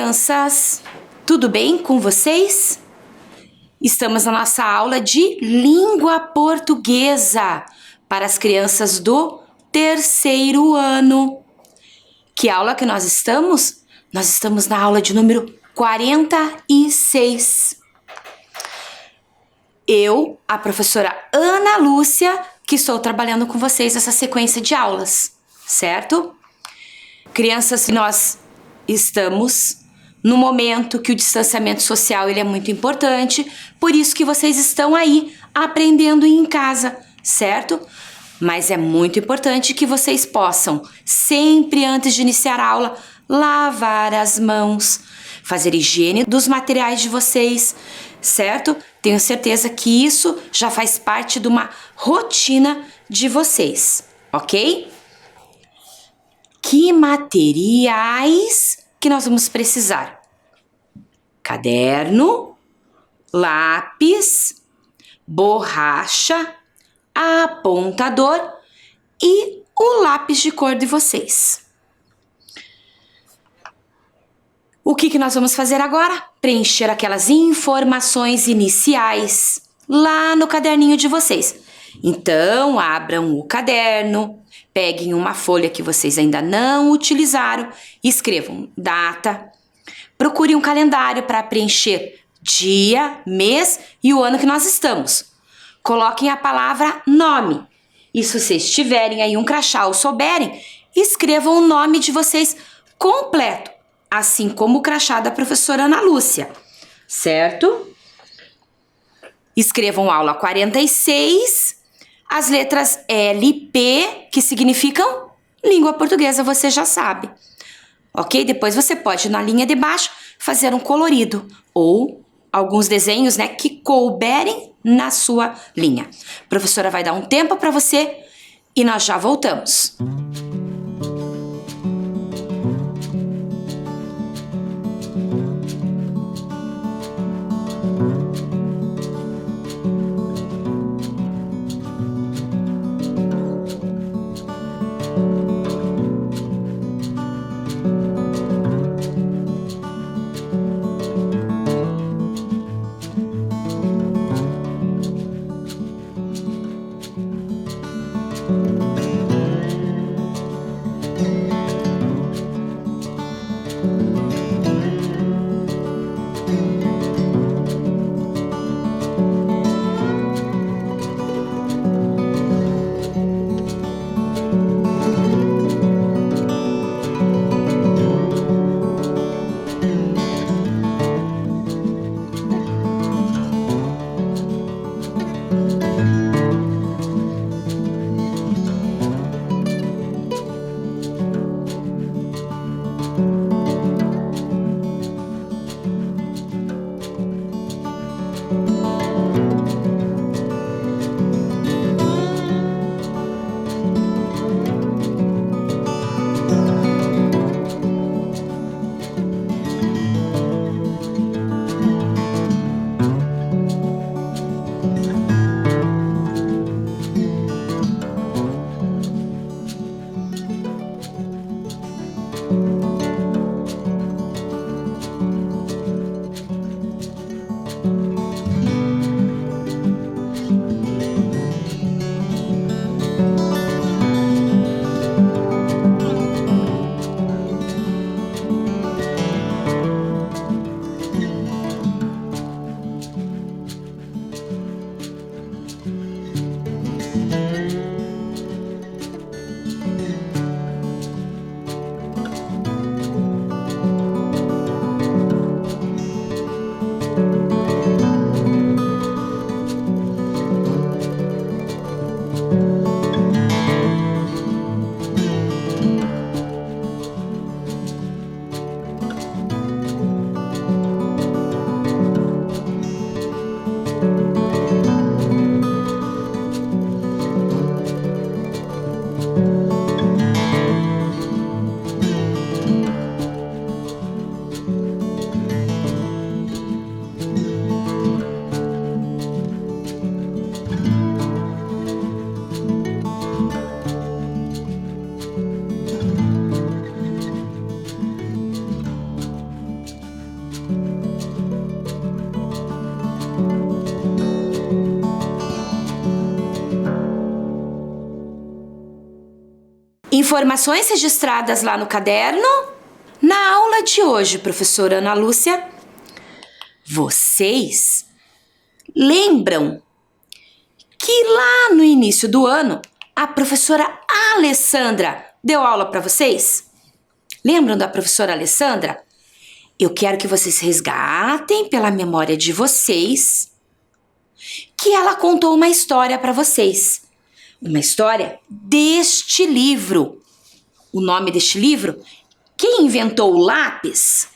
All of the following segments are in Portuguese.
crianças! Tudo bem com vocês? Estamos na nossa aula de língua portuguesa para as crianças do terceiro ano. Que aula que nós estamos? Nós estamos na aula de número 46. Eu, a professora Ana Lúcia, que estou trabalhando com vocês essa sequência de aulas, certo? Crianças, nós estamos no momento que o distanciamento social ele é muito importante, por isso que vocês estão aí aprendendo em casa, certo? Mas é muito importante que vocês possam, sempre antes de iniciar a aula, lavar as mãos, fazer higiene dos materiais de vocês, certo? Tenho certeza que isso já faz parte de uma rotina de vocês, ok? Que materiais que nós vamos precisar? Caderno, lápis, borracha, apontador e o lápis de cor de vocês. O que nós vamos fazer agora? Preencher aquelas informações iniciais lá no caderninho de vocês. Então, abram o caderno, peguem uma folha que vocês ainda não utilizaram, escrevam data, procurem um calendário para preencher dia, mês e o ano que nós estamos. Coloquem a palavra nome. E se vocês tiverem aí um crachá ou souberem, escrevam o nome de vocês completo, assim como o crachá da professora Ana Lúcia, certo? Escrevam aula 46, as letras L e P, que significam língua portuguesa, você já sabe. Ok? Depois você pode, na linha de baixo, fazer um colorido ou alguns desenhos, né, que couberem na sua linha. A professora vai dar um tempo para você e nós já voltamos. Informações registradas lá no caderno? Na aula de hoje, professora Ana Lúcia, vocês lembram que lá no início do ano a professora Alessandra deu aula para vocês? Lembram da professora Alessandra? Eu quero que vocês resgatem pela memória de vocês que ela contou uma história para vocês. Uma história deste livro. O nome deste livro? Quem inventou o lápis?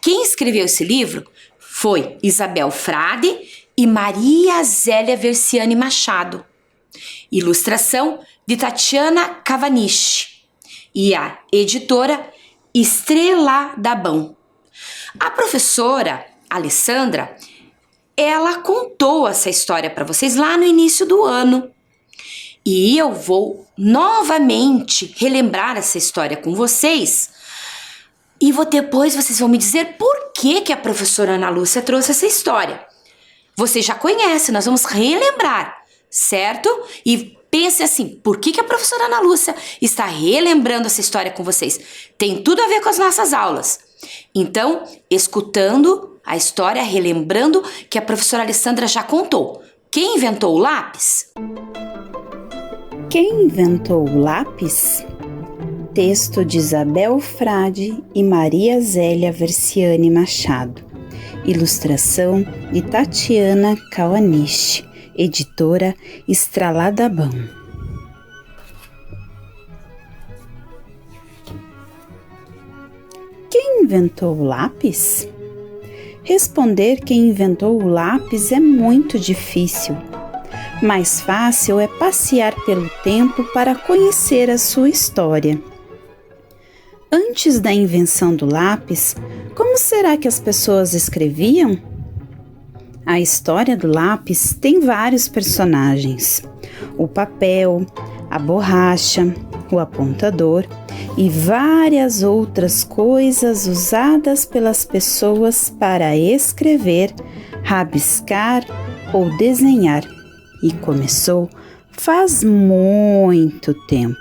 Quem escreveu esse livro foi Isabel Frade e Maria Zélia Versiani Machado. Ilustração de Tatiana Cavaniche e a editora Estrela Dabão. A professora Alessandra, ela contou essa história para vocês lá no início do ano. E eu vou novamente relembrar essa história com vocês. E depois vocês vão me dizer por que a professora Ana Lúcia trouxe essa história. Vocês já conhecem, nós vamos relembrar, certo? E pense assim, por que a professora Ana Lúcia está relembrando essa história com vocês? Tem tudo a ver com as nossas aulas. Então, escutando a história, relembrando que a professora Alessandra já contou. Quem inventou o lápis? Quem inventou o lápis? Texto de Isabel Frade e Maria Zélia Versiani Machado. Ilustração de Tatiana Cavaniche, editora Estrela Dabão. Quem inventou o lápis? Responder quem inventou o lápis é muito difícil. Mais fácil é passear pelo tempo para conhecer a sua história. Antes da invenção do lápis, como será que as pessoas escreviam? A história do lápis tem vários personagens: o papel, a borracha, o apontador e várias outras coisas usadas pelas pessoas para escrever, rabiscar ou desenhar. E começou faz muito tempo.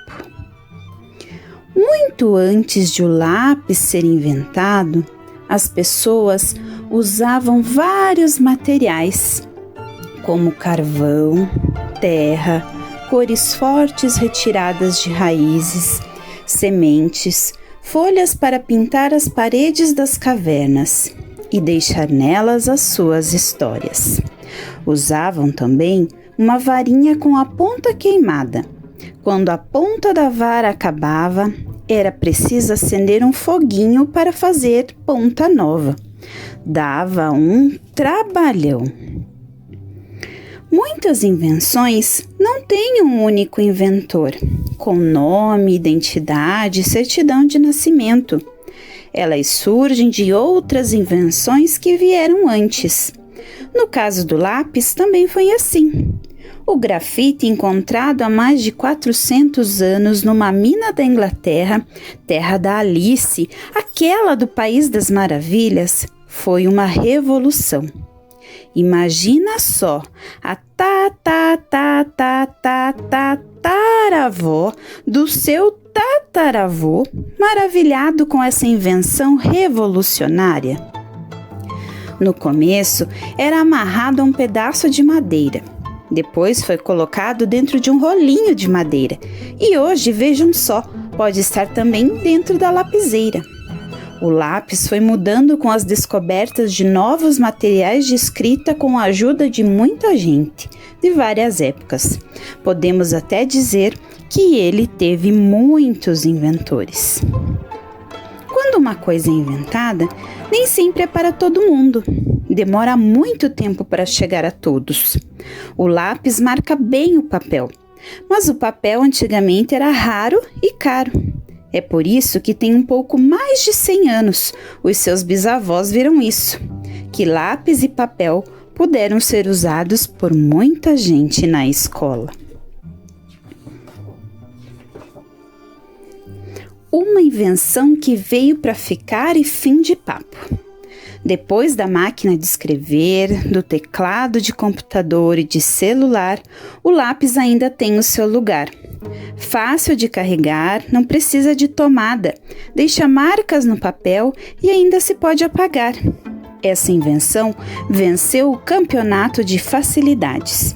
Muito antes de o lápis ser inventado, as pessoas usavam vários materiais, como carvão, terra, cores fortes retiradas de raízes, sementes, folhas para pintar as paredes das cavernas e deixar nelas as suas histórias. Usavam também uma varinha com a ponta queimada. Quando a ponta da vara acabava, era preciso acender um foguinho para fazer ponta nova. Dava um trabalhão. Muitas invenções não têm um único inventor, com nome, identidade e certidão de nascimento. Elas surgem de outras invenções que vieram antes. No caso do lápis, também foi assim. O grafite, encontrado há mais de 400 anos numa mina da Inglaterra, terra da Alice, aquela do País das Maravilhas, foi uma revolução. Imagina só, a tataravó do seu tataravô, maravilhado com essa invenção revolucionária. No começo, era amarrado a um pedaço de madeira. Depois foi colocado dentro de um rolinho de madeira. E hoje, vejam só, pode estar também dentro da lapiseira. O lápis foi mudando com as descobertas de novos materiais de escrita com a ajuda de muita gente, de várias épocas. Podemos até dizer que ele teve muitos inventores. Quando uma coisa é inventada, nem sempre é para todo mundo. Demora muito tempo para chegar a todos. O lápis marca bem o papel, mas o papel antigamente era raro e caro. É por isso que tem um pouco mais de 100 anos, os seus bisavós viram isso, que lápis e papel puderam ser usados por muita gente na escola. Uma invenção que veio para ficar e fim de papo. Depois da máquina de escrever, do teclado de computador e de celular, o lápis ainda tem o seu lugar. Fácil de carregar, não precisa de tomada, deixa marcas no papel e ainda se pode apagar. Essa invenção venceu o campeonato de facilidades.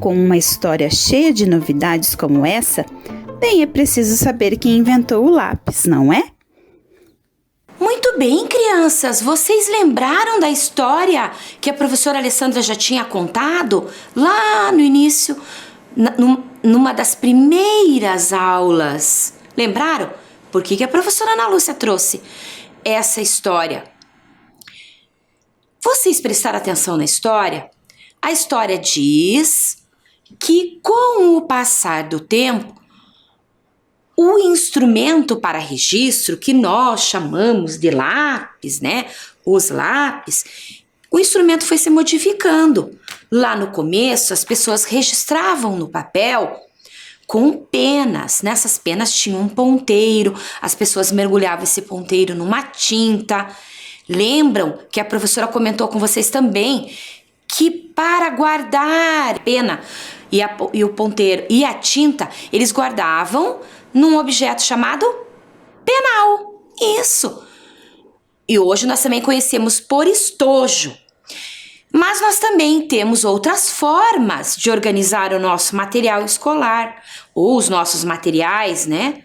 Com uma história cheia de novidades como essa, nem é preciso saber quem inventou o lápis, não é? Muito bem, crianças! Vocês lembraram da história que a professora Alessandra já tinha contado lá no início, numa das primeiras aulas? Lembraram? Por que a professora Ana Lúcia trouxe essa história? Vocês prestaram atenção na história? A história diz que, com o passar do tempo, o instrumento para registro, que nós chamamos de lápis, né? Os lápis, o instrumento foi se modificando. Lá no começo, as pessoas registravam no papel com penas. Nessas penas tinha um ponteiro, as pessoas mergulhavam esse ponteiro numa tinta. Lembram que a professora comentou com vocês também que para guardar a pena e o ponteiro e a tinta, eles guardavam num objeto chamado penal. Isso! E hoje nós também conhecemos por estojo. Mas nós também temos outras formas de organizar o nosso material escolar, ou os nossos materiais, né?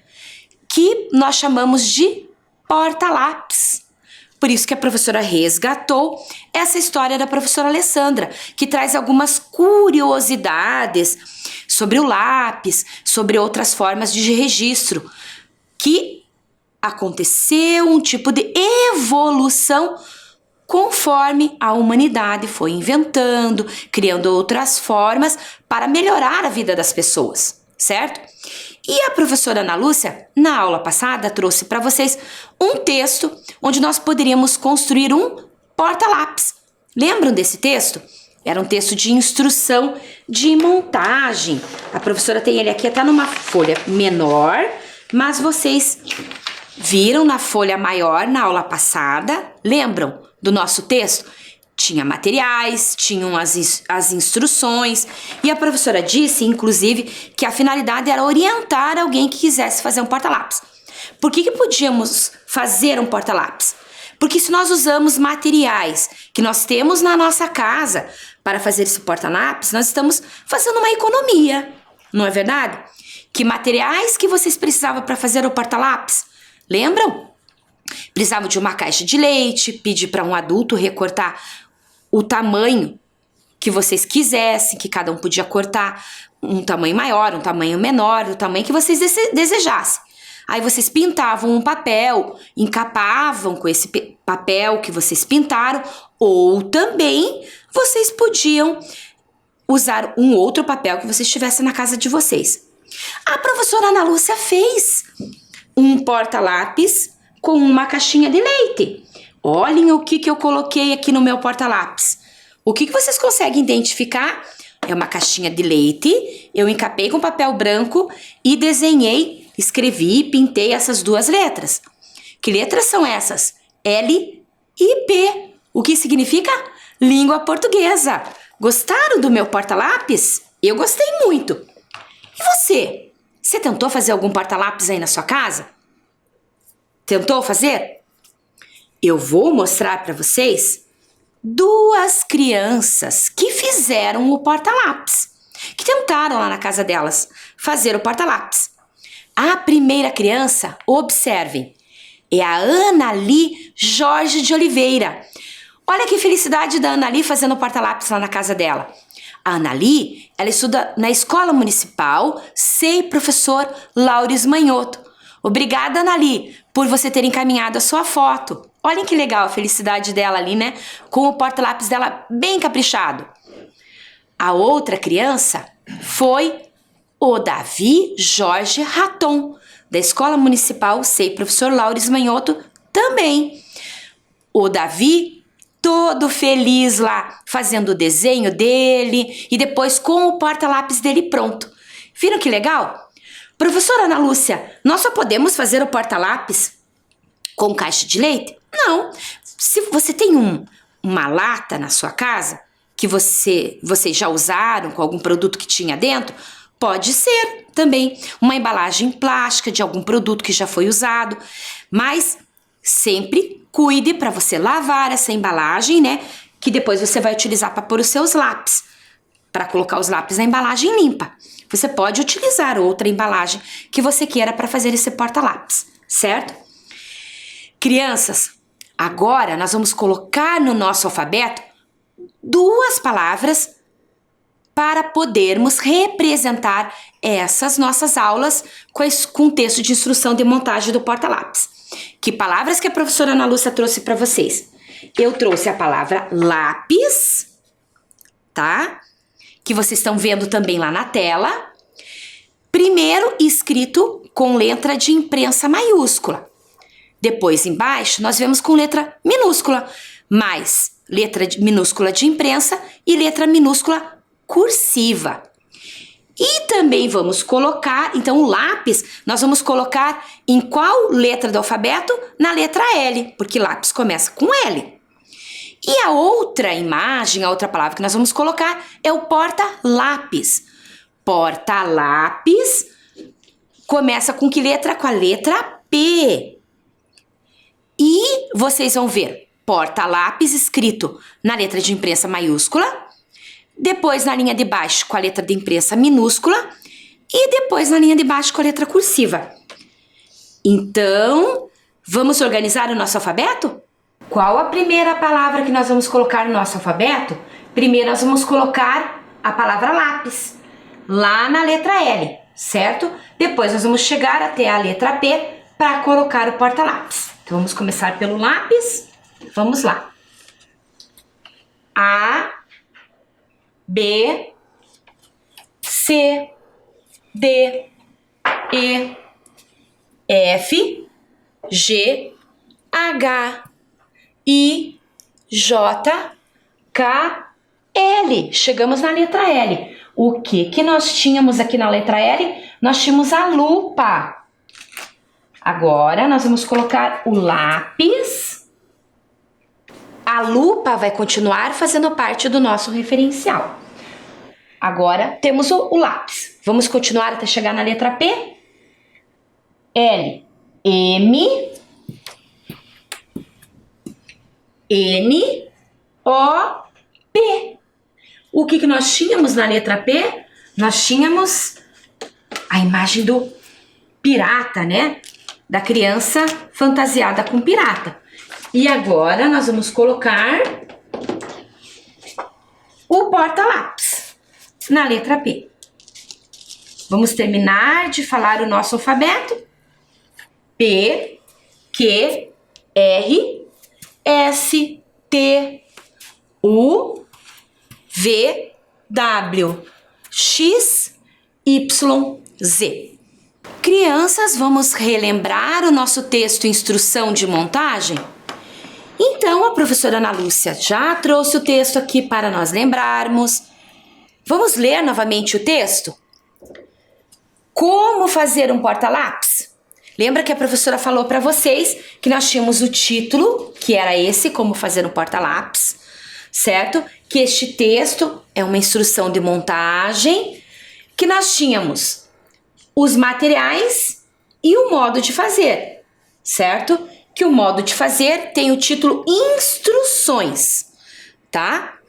Que nós chamamos de porta-lápis. Por isso que a professora resgatou essa história da professora Alessandra, que traz algumas curiosidades sobre o lápis, sobre outras formas de registro, que aconteceu um tipo de evolução conforme a humanidade foi inventando, criando outras formas para melhorar a vida das pessoas, certo? E a professora Ana Lúcia, na aula passada, trouxe para vocês um texto onde nós poderíamos construir um porta-lápis. Lembram desse texto? Era um texto de instrução de montagem. A professora tem ele aqui, está numa folha menor, mas vocês viram na folha maior na aula passada. Lembram do nosso texto? Tinha materiais, tinham as instruções, e a professora disse, inclusive, que a finalidade era orientar alguém que quisesse fazer um porta-lápis. Por que podíamos fazer um porta-lápis? Porque se nós usamos materiais que nós temos na nossa casa para fazer esse porta-lápis, nós estamos fazendo uma economia, não é verdade? Que materiais que vocês precisavam para fazer o porta-lápis? Lembram? Precisavam de uma caixa de leite, pedir para um adulto recortar o tamanho que vocês quisessem, que cada um podia cortar um tamanho maior, um tamanho menor, o tamanho que vocês desejassem. Aí vocês pintavam um papel, encapavam com esse papel que vocês pintaram, ou também vocês podiam usar um outro papel que vocês tivessem na casa de vocês. A professora Ana Lúcia fez um porta-lápis com uma caixinha de leite. Olhem o que eu coloquei aqui no meu porta-lápis. O que vocês conseguem identificar? É uma caixinha de leite. Eu encapei com papel branco e desenhei, escrevi e pintei essas duas letras. Que letras são essas? L e P. O que significa? Língua portuguesa. Gostaram do meu porta-lápis? Eu gostei muito. E você? Você tentou fazer algum porta-lápis aí na sua casa? Tentou fazer? Eu vou mostrar para vocês duas crianças que fizeram o porta-lápis, que tentaram lá na casa delas fazer o porta-lápis. A primeira criança, observem, é a Anali Jorge de Oliveira. Olha que felicidade da Anali fazendo o porta-lápis lá na casa dela. A Anali, ela estuda na Escola Municipal Sei Professor Laures Manhoto. Obrigada, Anali, por você ter encaminhado a sua foto. Olhem que legal a felicidade dela ali, né? Com o porta-lápis dela bem caprichado. A outra criança foi o Davi Jorge Raton, da Escola Municipal Sei Professor Laures Manhoto também. O Davi todo feliz lá, fazendo o desenho dele e depois com o porta-lápis dele pronto. Viram que legal? Professora Ana Lúcia, nós só podemos fazer o porta-lápis com caixa de leite? Não. Se você tem uma lata na sua casa, que vocês já usaram com algum produto que tinha dentro, Pode ser também uma embalagem plástica de algum produto que já foi usado, mas sempre cuide para você lavar essa embalagem, né? Que depois você vai utilizar para pôr os seus lápis, para colocar os lápis na embalagem limpa. Você pode utilizar outra embalagem que você queira para fazer esse porta-lápis, certo? Crianças, agora nós vamos colocar no nosso alfabeto 2 palavras para podermos representar essas nossas aulas com texto de instrução de montagem do porta-lápis. Que palavras que a professora Ana Lúcia trouxe para vocês? Eu trouxe a palavra lápis, tá? Que vocês estão vendo também lá na tela. Primeiro escrito com letra de imprensa maiúscula. Depois embaixo nós vemos com letra minúscula, mais letra minúscula de imprensa e letra minúscula cursiva. E também vamos colocar, então o lápis, nós vamos colocar em qual letra do alfabeto? Na letra L, porque lápis começa com L. E a outra imagem, a outra palavra que nós vamos colocar é o porta-lápis. Porta-lápis começa com que letra? Com a letra P. E vocês vão ver porta-lápis escrito na letra de imprensa maiúscula, depois na linha de baixo com a letra de imprensa minúscula e depois na linha de baixo com a letra cursiva. Então, vamos organizar o nosso alfabeto? Qual a primeira palavra que nós vamos colocar no nosso alfabeto? Primeiro nós vamos colocar a palavra lápis, lá na letra L, certo? Depois nós vamos chegar até a letra P para colocar o porta-lápis. Então, vamos começar pelo lápis. Vamos lá. A, B, C, D, E, F, G, H, I, J, K, L. Chegamos na letra L. O que nós tínhamos aqui na letra L? Nós tínhamos a lupa. Agora, nós vamos colocar o lápis. A lupa vai continuar fazendo parte do nosso referencial. Agora, temos o lápis. Vamos continuar até chegar na letra P. L, M, N, O, P. O que nós tínhamos na letra P? Nós tínhamos a imagem do pirata, né? Da criança fantasiada com pirata. E agora nós vamos colocar o porta-lápis na letra P. Vamos terminar de falar o nosso alfabeto. P, Q, R, S, T, U, V, W, X, Y, Z. Crianças, vamos relembrar o nosso texto instrução de montagem? Então, a professora Ana Lúcia já trouxe o texto aqui para nós lembrarmos. Vamos ler novamente o texto? Como fazer um porta-lápis? Lembra que a professora falou para vocês que nós tínhamos o título, que era esse, como fazer um porta-lápis, certo? Que este texto é uma instrução de montagem, que nós tínhamos os materiais e o modo de fazer, certo? Que o modo de fazer tem o título Instruções, tá?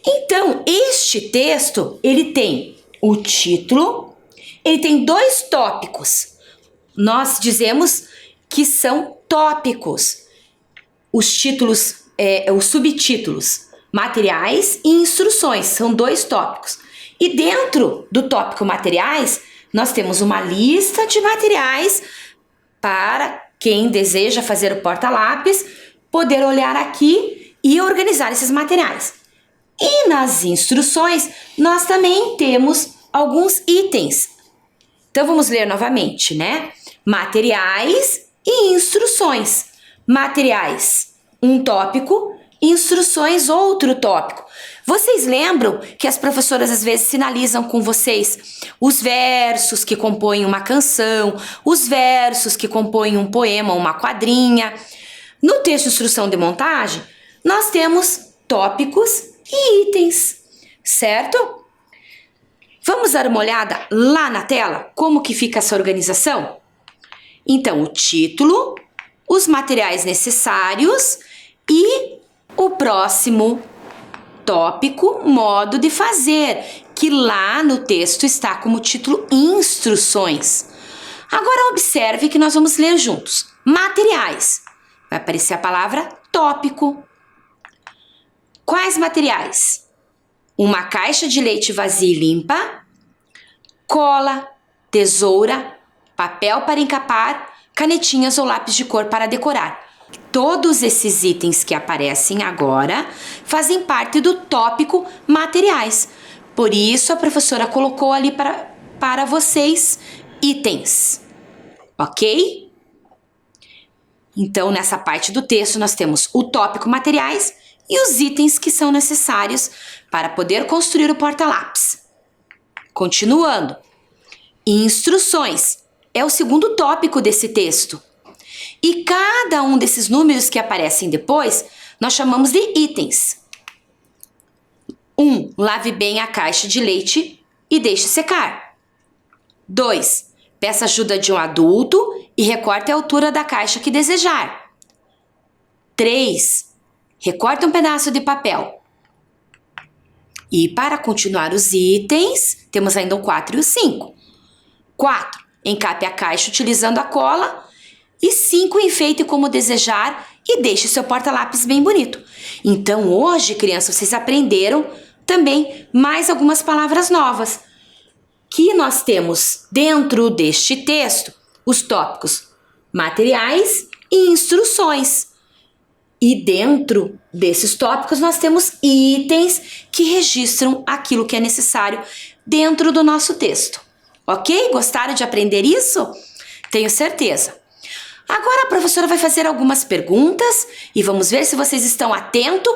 Então, este texto, ele tem o título, ele tem 2 tópicos. Nós dizemos que são tópicos. Os títulos, os subtítulos, materiais e instruções, são 2 tópicos. E dentro do tópico materiais, nós temos uma lista de materiais para quem deseja fazer o porta-lápis poder olhar aqui e organizar esses materiais. E nas instruções, nós também temos alguns itens. Então, vamos ler novamente, né? Materiais e instruções. Materiais, um tópico. Instruções, outro tópico. Vocês lembram que as professoras às vezes sinalizam com vocês os versos que compõem uma canção, os versos que compõem um poema, uma quadrinha? No texto Instrução de Montagem, nós temos tópicos e itens, certo? Vamos dar uma olhada lá na tela como que fica essa organização? Então, o título, os materiais necessários e o próximo tópico, modo de fazer, que lá no texto está como título Instruções. Agora observe que nós vamos ler juntos. Materiais. Vai aparecer a palavra tópico. Quais materiais? Uma caixa de leite vazia e limpa, cola, tesoura, papel para encapar, canetinhas ou lápis de cor para decorar. Todos esses itens que aparecem agora fazem parte do tópico materiais. Por isso a professora colocou ali para vocês itens, ok? Então nessa parte do texto nós temos o tópico materiais e os itens que são necessários para poder construir o porta-lápis. Continuando, instruções é o segundo tópico desse texto. E cada um desses números que aparecem depois, nós chamamos de itens. 1. Lave bem a caixa de leite e deixe secar. 2. Peça ajuda de um adulto e recorte a altura da caixa que desejar. 3. Recorte um pedaço de papel. E para continuar os itens, temos ainda o 4 e o 5. 4. Encape a caixa utilizando a cola. E 5, enfeite como desejar e deixe seu porta-lápis bem bonito. Então, hoje, crianças, vocês aprenderam também mais algumas palavras novas. Que nós temos dentro deste texto os tópicos materiais e instruções. E dentro desses tópicos nós temos itens que registram aquilo que é necessário dentro do nosso texto. Ok? Gostaram de aprender isso? Tenho certeza. Agora a professora vai fazer algumas perguntas e vamos ver se vocês estão atentos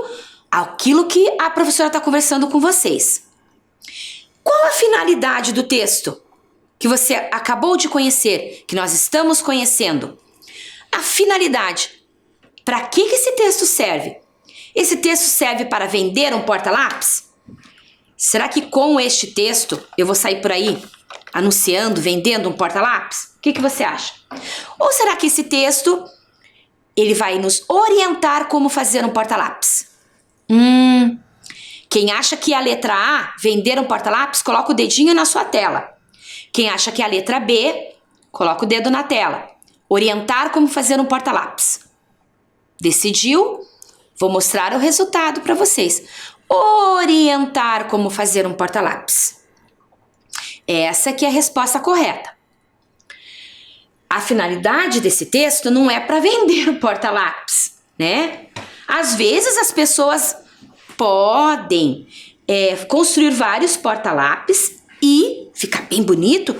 àquilo que a professora está conversando com vocês. Qual a finalidade do texto que você acabou de conhecer, que nós estamos conhecendo? A finalidade. Para que esse texto serve? Esse texto serve para vender um porta-lápis? Será que com este texto eu vou sair por aí anunciando, vendendo um porta-lápis? O que você acha? Ou será que esse texto ele vai nos orientar como fazer um porta-lápis? Quem acha que é a letra A, vender um porta-lápis, coloca o dedinho na sua tela. Quem acha que é a letra B, coloca o dedo na tela. Orientar como fazer um porta-lápis. Decidiu? Vou mostrar o resultado para vocês. Orientar como fazer um porta-lápis. Essa que é a resposta correta. A finalidade desse texto não é para vender o porta-lápis, né? Às vezes as pessoas podem construir vários porta-lápis e ficar bem bonito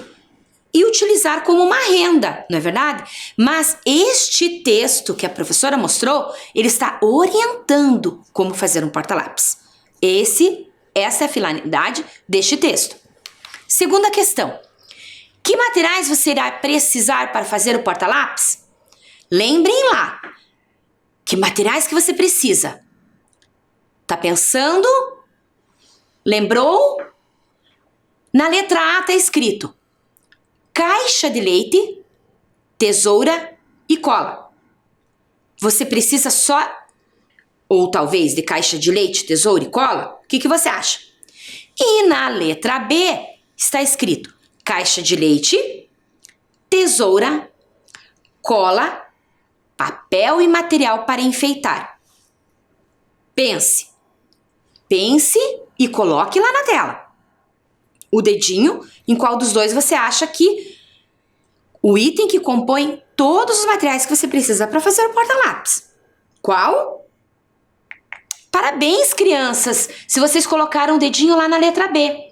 e utilizar como uma renda, não é verdade? Mas este texto que a professora mostrou, ele está orientando como fazer um porta-lápis. Essa é a finalidade deste texto. Segunda questão. Que materiais você irá precisar para fazer o porta-lápis? Lembrem lá. Que materiais que você precisa? Tá pensando? Lembrou? Na letra A está escrito caixa de leite, tesoura e cola. Você precisa só, ou talvez de caixa de leite, tesoura e cola? O que você acha? E na letra B está escrito caixa de leite, tesoura, cola, papel e material para enfeitar. Pense e coloque lá na tela o dedinho em qual dos dois você acha que o item que compõe todos os materiais que você precisa para fazer o porta-lápis. Qual? Parabéns, crianças, se vocês colocaram o dedinho lá na letra B.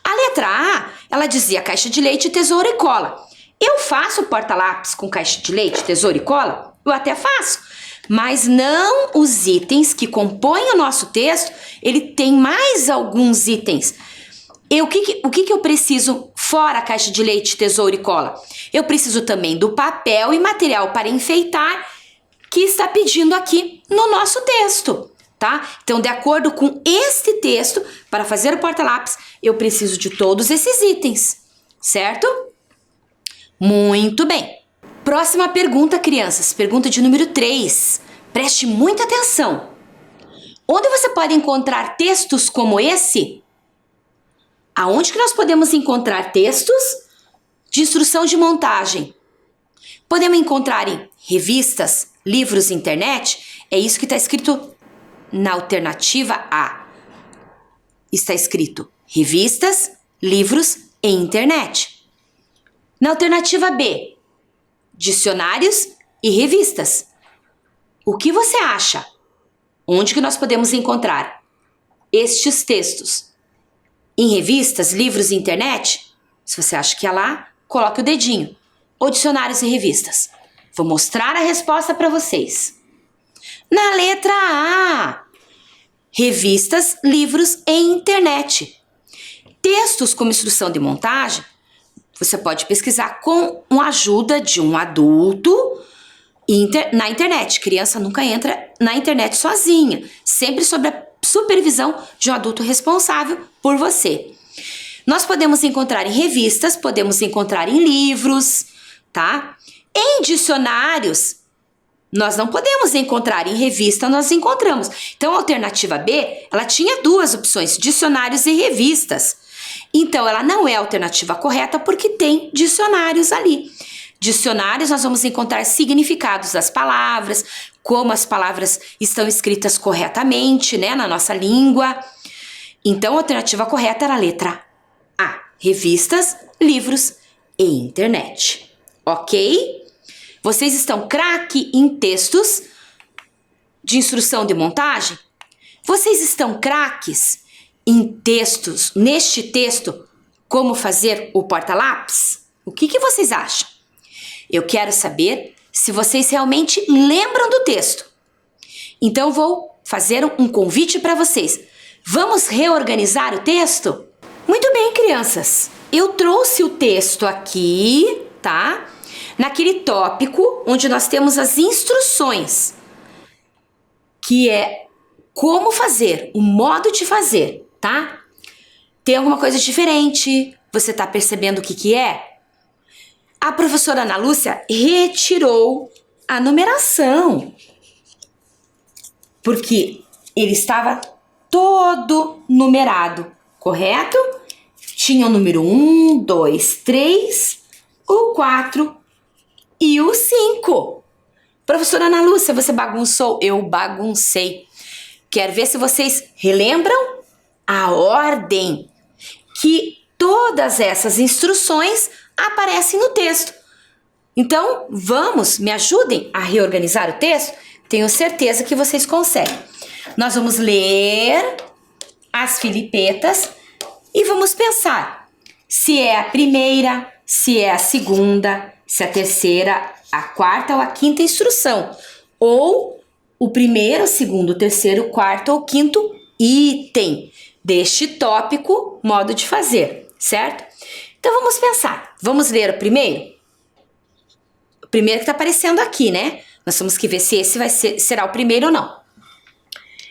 A letra A, ela dizia caixa de leite, tesoura e cola. Eu faço porta-lápis com caixa de leite, tesoura e cola? Eu até faço. Mas não os itens que compõem o nosso texto, ele tem mais alguns itens. O que eu preciso fora a caixa de leite, tesoura e cola? Eu preciso também do papel e material para enfeitar que está pedindo aqui no nosso texto. tá? Então, de acordo com este texto, para fazer o porta-lápis, eu preciso de todos esses itens, certo? Muito bem. Próxima pergunta, crianças. Pergunta de número 3. Preste muita atenção. Onde você pode encontrar textos como esse? Aonde que nós podemos encontrar textos de instrução de montagem? Podemos encontrar em revistas, livros, internet? É isso que está escrito na alternativa A. Está escrito revistas, livros e internet. Na alternativa B, dicionários e revistas. O que você acha? Onde que nós podemos encontrar estes textos? Em revistas, livros e internet? Se você acha que é lá, coloque o dedinho. Ou dicionários e revistas. Vou mostrar a resposta para vocês. Na letra A, revistas, livros e internet. Textos como instrução de montagem, você pode pesquisar com a ajuda de um adulto na internet. Criança nunca entra na internet sozinha, sempre sob a supervisão de um adulto responsável por você. Nós podemos encontrar em revistas, podemos encontrar em livros, tá? Em dicionários, nós não podemos encontrar, em revista nós encontramos. Então, a alternativa B, ela tinha duas opções, dicionários e revistas. Então, ela não é a alternativa correta porque tem dicionários ali. Dicionários, nós vamos encontrar significados das palavras, como as palavras estão escritas corretamente, né, na nossa língua. Então, a alternativa correta era a letra A, revistas, livros e internet. Ok? Vocês estão craque em textos de instrução de montagem? Vocês estão craques em textos, neste texto, como fazer o porta-lápis? O que vocês acham? Eu quero saber se vocês realmente lembram do texto. Então, vou fazer um convite para vocês. Vamos reorganizar o texto? Muito bem, crianças. Eu trouxe o texto aqui, tá? Naquele tópico onde nós temos as instruções, que é como fazer, o modo de fazer, tá? Tem alguma coisa diferente? Você tá percebendo o que é? A professora Ana Lúcia retirou a numeração, porque ele estava todo numerado, correto? Tinha o número 1, 2, 3, o 4 e o 5. Professora Ana Lúcia, você bagunçou? Eu baguncei. Quero ver se vocês relembram a ordem que todas essas instruções aparecem no texto. Então, me ajudem a reorganizar o texto? Tenho certeza que vocês conseguem. Nós vamos ler as filipetas e vamos pensar se é a primeira, se é a segunda, se é a terceira, a quarta ou a quinta instrução. Ou o primeiro, o segundo, o terceiro, o quarto ou o quinto item deste tópico, modo de fazer, certo? Então vamos pensar. Vamos ler o primeiro? O primeiro que está aparecendo aqui, né? Nós temos que ver se esse será o primeiro ou não.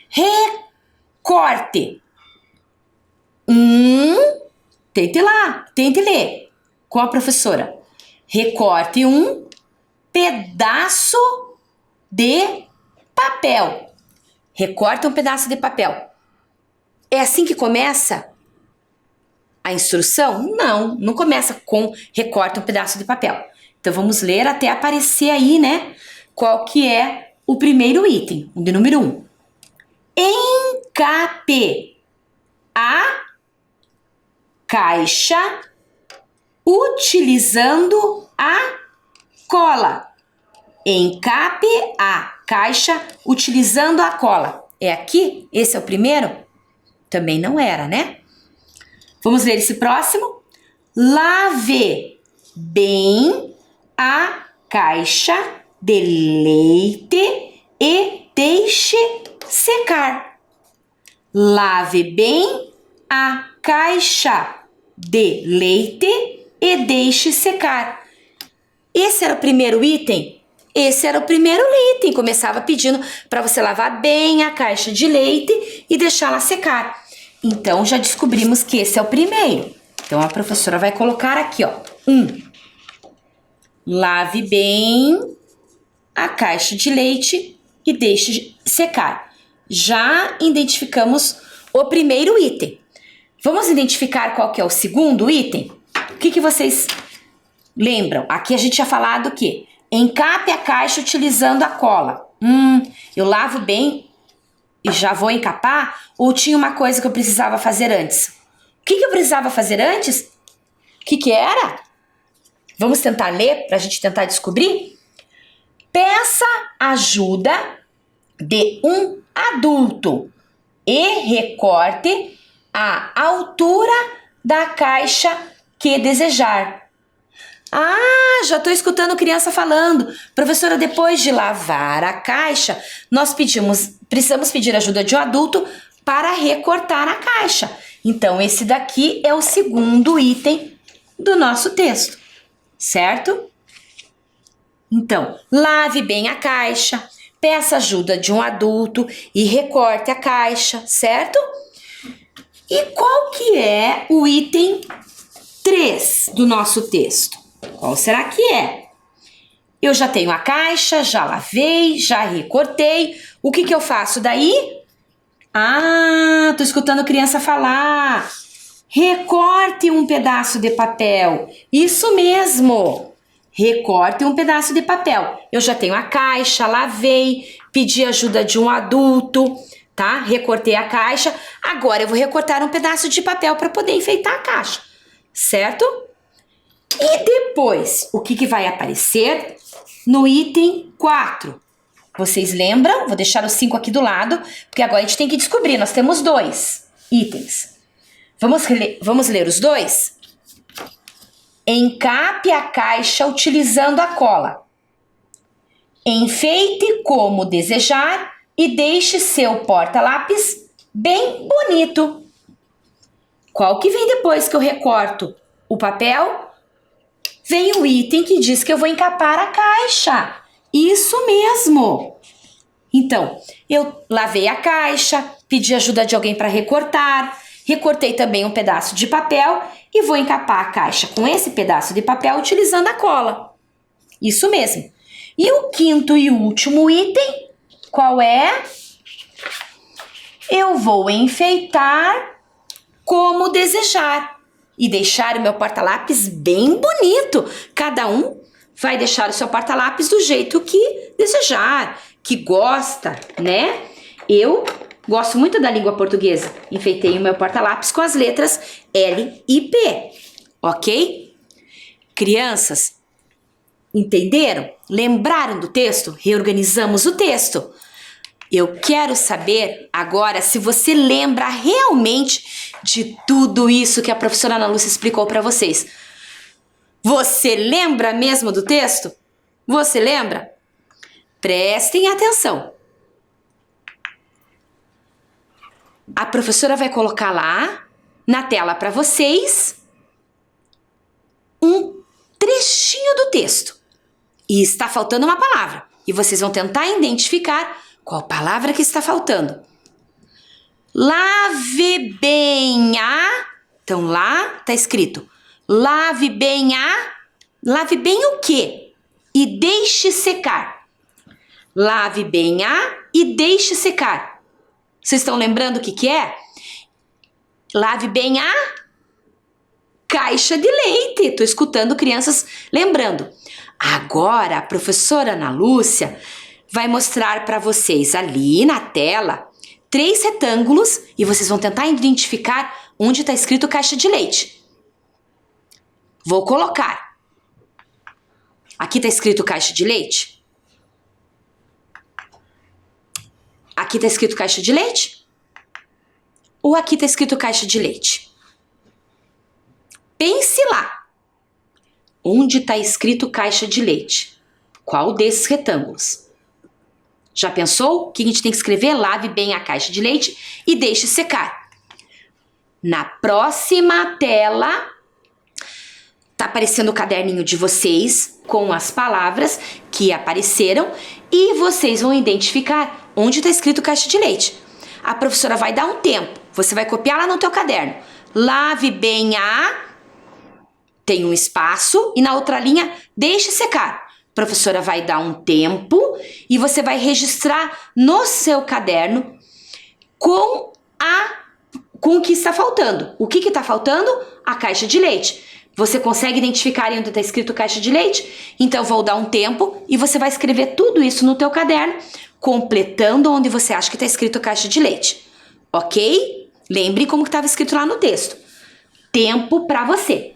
Recorte. Tente ler com a professora. Recorte um pedaço de papel. Recorte um pedaço de papel. É assim que começa a instrução? Não começa com recorte um pedaço de papel. Então vamos ler até aparecer aí, né? Qual que é o primeiro item, o de número 1. Encape a caixa utilizando a cola. Encape a caixa utilizando a cola. É aqui? Esse é o primeiro? Também não era, né? Vamos ler esse próximo. Lave bem a caixa de leite e deixe secar. Lave bem a caixa de leite e deixe secar. Esse era o primeiro item esse era o primeiro item. Começava pedindo para você lavar bem a caixa de leite e deixá-la secar. Então, já descobrimos que esse é o primeiro. Então, a professora vai colocar aqui, ó. 1. Lave bem a caixa de leite e deixe secar. Já identificamos o primeiro item. Vamos identificar qual que é o segundo item? O que vocês lembram? Aqui a gente tinha falado que encape a caixa utilizando a cola. Eu lavo bem e já vou encapar? Ou tinha uma coisa que eu precisava fazer antes? O que eu precisava fazer antes? O que era? Vamos tentar ler para a gente tentar descobrir? Peça ajuda de um adulto e recorte a altura da caixa que desejar. Já estou escutando criança falando. Professora, depois de lavar a caixa, nós precisamos pedir ajuda de um adulto para recortar a caixa. Então, esse daqui é o segundo item do nosso texto, certo? Então, lave bem a caixa, peça ajuda de um adulto e recorte a caixa, certo? E qual que é o item 3 do nosso texto? Qual será que é? Eu já tenho a caixa, já lavei, já recortei. O que eu faço daí? Tô escutando criança falar. Recorte um pedaço de papel. Isso mesmo. Recorte um pedaço de papel. Eu já tenho a caixa, lavei, pedi ajuda de um adulto, tá? Recortei a caixa. Agora eu vou recortar um pedaço de papel para poder enfeitar a caixa, certo? E depois, o que vai aparecer no item 4? Vocês lembram? Vou deixar o 5 aqui do lado, porque agora a gente tem que descobrir. Nós temos 2 itens. Vamos ler os 2? Encape a caixa utilizando a cola. Enfeite como desejar e deixe seu porta-lápis bem bonito. Qual que vem depois que eu recorto o papel? Vem o item que diz que eu vou encapar a caixa. Isso mesmo. Então, eu lavei a caixa, pedi ajuda de alguém para recortar, recortei também um pedaço de papel e vou encapar a caixa com esse pedaço de papel utilizando a cola. Isso mesmo. E o quinto e último item, qual é? Eu vou enfeitar como desejar e deixar o meu porta-lápis bem bonito. Cada um vai deixar o seu porta-lápis do jeito que desejar, que gosta, né? Eu gosto muito da língua portuguesa. Enfeitei o meu porta-lápis com as letras L e P, ok? Crianças, entenderam? Lembraram do texto? Reorganizamos o texto. Eu quero saber agora se você lembra realmente de tudo isso que a professora Ana Lúcia explicou para vocês. Você lembra mesmo do texto? Você lembra? Prestem atenção. A professora vai colocar lá na tela para vocês um trechinho do texto. E está faltando uma palavra. E vocês vão tentar identificar qual palavra que está faltando. Lave bem a... Então, lá está escrito. Lave bem a... Lave bem o quê? E deixe secar. Lave bem a e deixe secar. Vocês estão lembrando o que é? Lave bem a caixa de leite. Estou escutando crianças lembrando. Agora, a professora Ana Lúcia vai mostrar para vocês ali na tela 3 retângulos e vocês vão tentar identificar onde está escrito caixa de leite. Vou colocar. Aqui está escrito caixa de leite? Aqui está escrito caixa de leite? Ou aqui está escrito caixa de leite? Pense lá. Onde está escrito caixa de leite? Qual desses retângulos? Já pensou? O que a gente tem que escrever? Lave bem a caixa de leite e deixe secar. Na próxima tela, Tá aparecendo o caderninho de vocês com as palavras que apareceram e vocês vão identificar onde está escrito caixa de leite. A professora vai dar um tempo, você vai copiar lá no teu caderno. Lave bem tem um espaço e na outra linha deixe secar. A professora vai dar um tempo e você vai registrar no seu caderno com o que está faltando. O que está faltando? A caixa de leite. Você consegue identificar onde está escrito caixa de leite? Então vou dar um tempo e você vai escrever tudo isso no teu caderno, completando onde você acha que está escrito caixa de leite. Ok? Lembre como que estava escrito lá no texto. Tempo para você.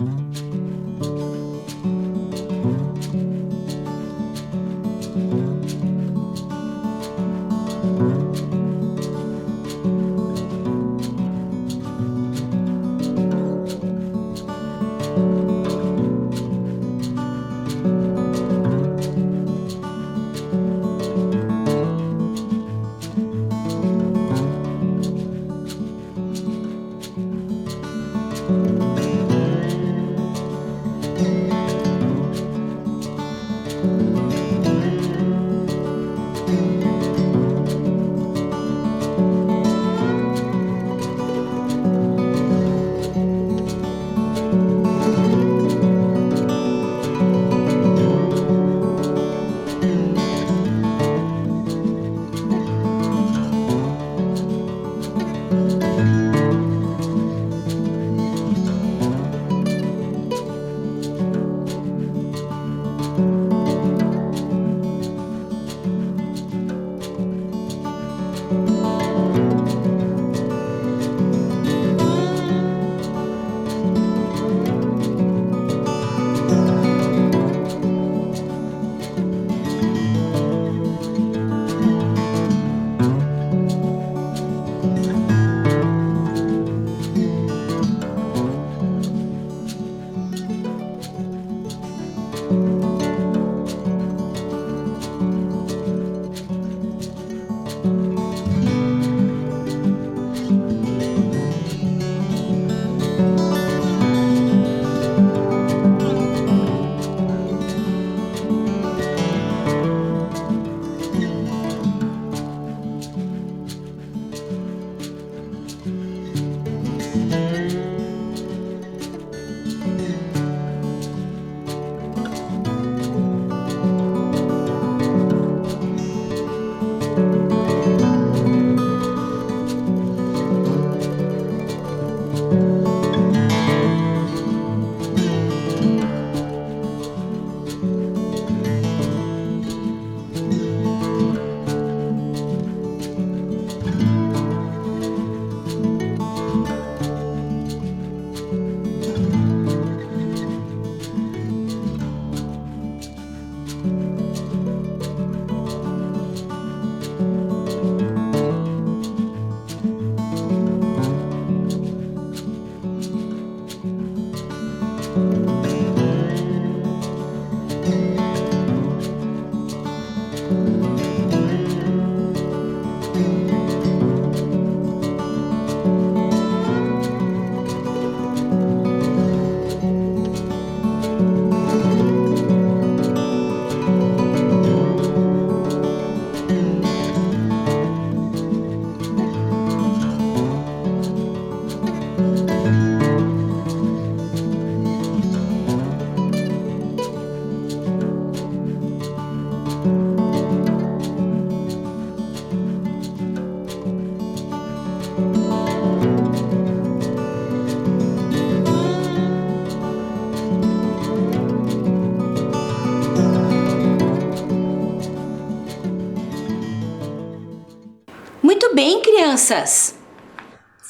Muito bem, crianças.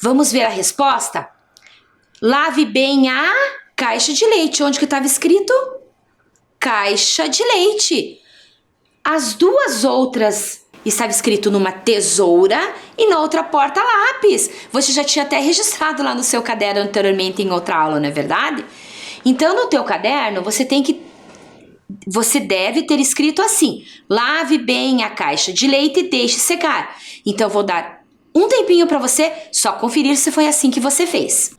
Vamos ver a resposta? Lave bem a caixa de leite. Onde que estava escrito? Caixa de leite. As duas outras estava escrito numa tesoura e na outra porta lápis. Você já tinha até registrado lá no seu caderno anteriormente em outra aula, não é verdade? Então, no teu caderno, você deve ter escrito assim: lave bem a caixa de leite e deixe secar. Então, eu vou dar um tempinho para você só conferir se foi assim que você fez.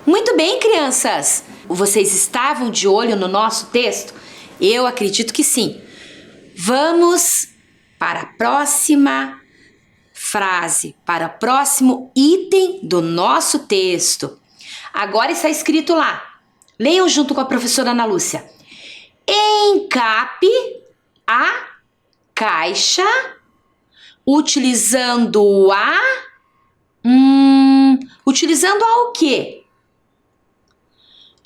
Muito bem, crianças! Vocês estavam de olho no nosso texto? Eu acredito que sim. Vamos para a próxima frase, para o próximo item do nosso texto. Agora está escrito lá. Leiam junto com a professora Ana Lúcia. Encape a caixa utilizando a... utilizando a o quê?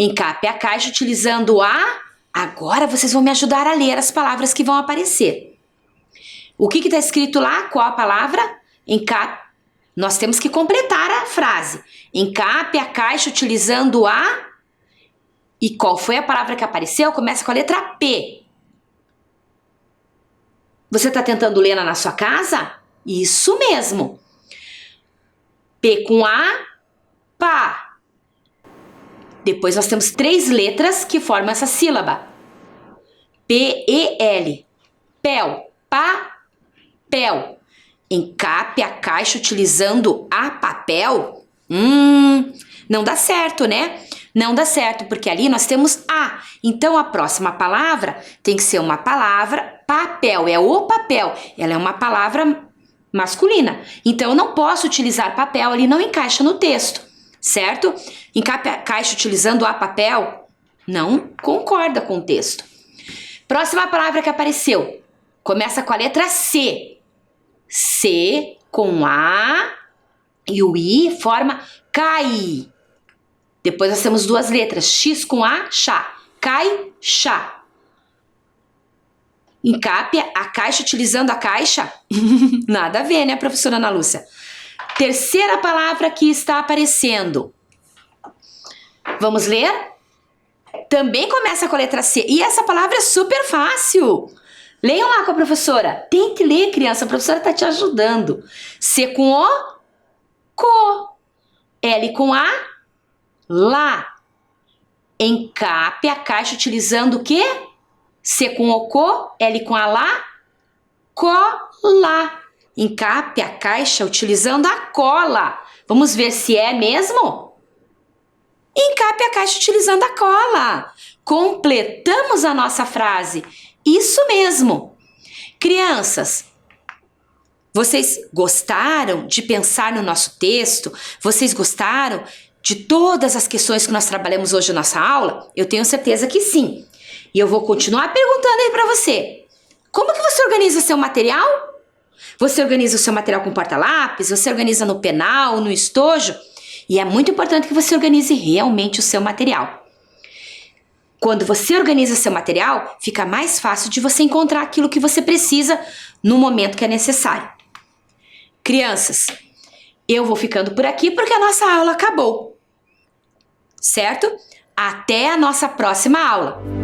Encape a caixa utilizando a... Agora vocês vão me ajudar a ler as palavras que vão aparecer. O que está escrito lá? Qual a palavra? Encape. Nós temos que completar a frase. Encape a caixa utilizando a... E qual foi a palavra que apareceu? Começa com a letra P. Você está tentando ler na sua casa? Isso mesmo. P com A, pá. Depois nós temos 3 letras que formam essa sílaba. P-E-L. Pel. Papel. Encape a caixa utilizando a papel? Não dá certo, né? Não dá certo, porque ali nós temos a. Então a próxima palavra tem que ser uma palavra papel. É o papel. Ela é uma palavra masculina. Então eu não posso utilizar papel, ali não encaixa no texto. Certo? Encape a caixa utilizando a papel? Não concorda com o texto. Próxima palavra que apareceu. Começa com a letra C. C com A e o I forma cai. Depois nós temos 2 letras. X com A, chá. Cai, chá. Encape a caixa utilizando a caixa? Nada a ver, né, professora Ana Lúcia? Terceira palavra que está aparecendo. Vamos ler? Também começa com a letra C. E essa palavra é super fácil. Leiam lá com a professora. Tente ler, criança. A professora está te ajudando. C com O, co. L com A, lá. Encape a caixa utilizando o quê? C com O, co. L com A, lá. Cola. Encape a caixa utilizando a cola. Vamos ver se é mesmo? Encape a caixa utilizando a cola. Completamos a nossa frase. Isso mesmo. Crianças, vocês gostaram de pensar no nosso texto? Vocês gostaram de todas as questões que nós trabalhamos hoje na nossa aula? Eu tenho certeza que sim. E eu vou continuar perguntando aí para você. Como que você organiza seu material? Você organiza o seu material com porta-lápis? Você organiza no penal, no estojo? E é muito importante que você organize realmente o seu material. Quando você organiza seu material, fica mais fácil de você encontrar aquilo que você precisa no momento que é necessário. Crianças, eu vou ficando por aqui porque a nossa aula acabou. Certo? Até a nossa próxima aula.